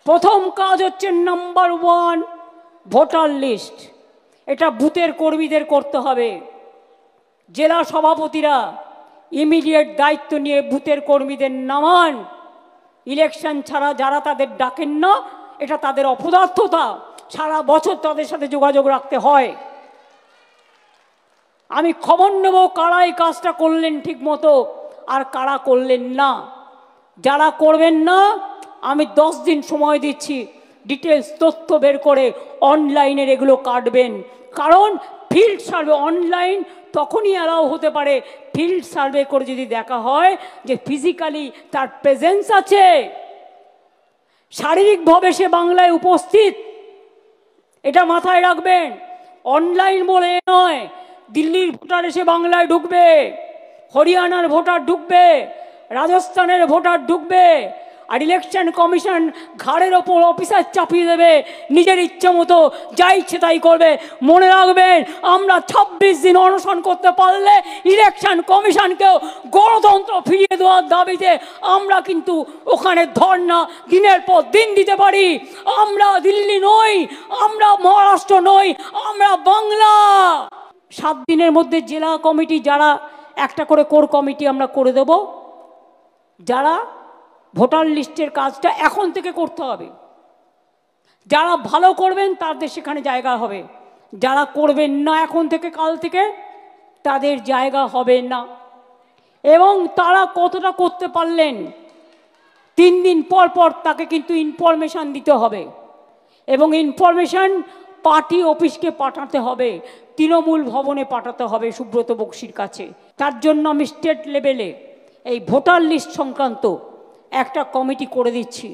প্রথম কাজ হচ্ছে নাম্বার 1 ভোটার লিস্ট। এটা বুথের কর্মীদের করতে হবে। জেলা সভাপতিরা ইমিডিয়েট দায়িত্ব নিয়ে বুথের কর্মীদের নামান। ইলেকশন ছাড়া যারা তাদের ডাকেন না, এটা তাদের অপদার্থতা। সারা বছর তাদের সাথে যোগাযোগ রাখতে হয়। আমি খবর নেব কারা এই কাজটা করলেন ঠিক মতো আর কারা করলেন না। যারা করবেন না, আমি 10 দিন সময় দিচ্ছি, ডিটেলস তথ্য বের করে অনলাইনের এগুলো কাটবেন। কারণ ফিল্ড সার্ভে অনলাইন তখনই অ্যালাউ হতে পারে ফিল্ড সার্ভে করে যদি দেখা হয় যে ফিজিক্যালি তার প্রেজেন্স আছে, শারীরিকভাবে সে বাংলায় উপস্থিত। এটা মাথায় রাখবেন। অনলাইন বলে নয় দিল্লির ভোটার এসে বাংলায় ঢুকবে, হরিয়ানার ভোটার ঢুকবে, রাজস্থানের ভোটার ঢুকবে, আর ইলেকশন কমিশন ঘাড়ের ওপর অফিসার চাপিয়ে দেবে, নিজের ইচ্ছে মতো যা ইচ্ছে তাই করবে। মনে রাখবেন, আমরা 26 দিন অনশন করতে পারলে ইলেকশন কমিশনকেও গণতন্ত্র ফিরিয়ে দেওয়ার দাবিতে আমরা কিন্তু ওখানে ধর্ণা দিনের পর দিন দিতে পারি। আমরা দিল্লি নই, আমরা মহারাষ্ট্র নই, আমরা বাংলা। 7 দিনের মধ্যে জেলা কমিটি যারা একটা করে কোর কমিটি আমরা করে দেব, যারা ভোটার লিস্টের কাজটা এখন থেকে করতে হবে। যারা ভালো করবেন তাদের সেখানে জায়গা হবে, যারা করবেন না এখন থেকে কাল থেকে তাদের জায়গা হবে না। এবং তারা কতটা করতে পারলেন 3 দিন পর পর তাকে কিন্তু ইনফরমেশান দিতে হবে, এবং ইনফরমেশান পার্টি অফিসকে পাঠাতে হবে, তৃণমূল ভবনে পাঠাতে হবে সুব্রত বক্সির কাছে। তার জন্য আমি স্টেট লেভেলে এই ভোটার লিস্ট সংক্রান্ত একটা কমিটি করে দিচ্ছি।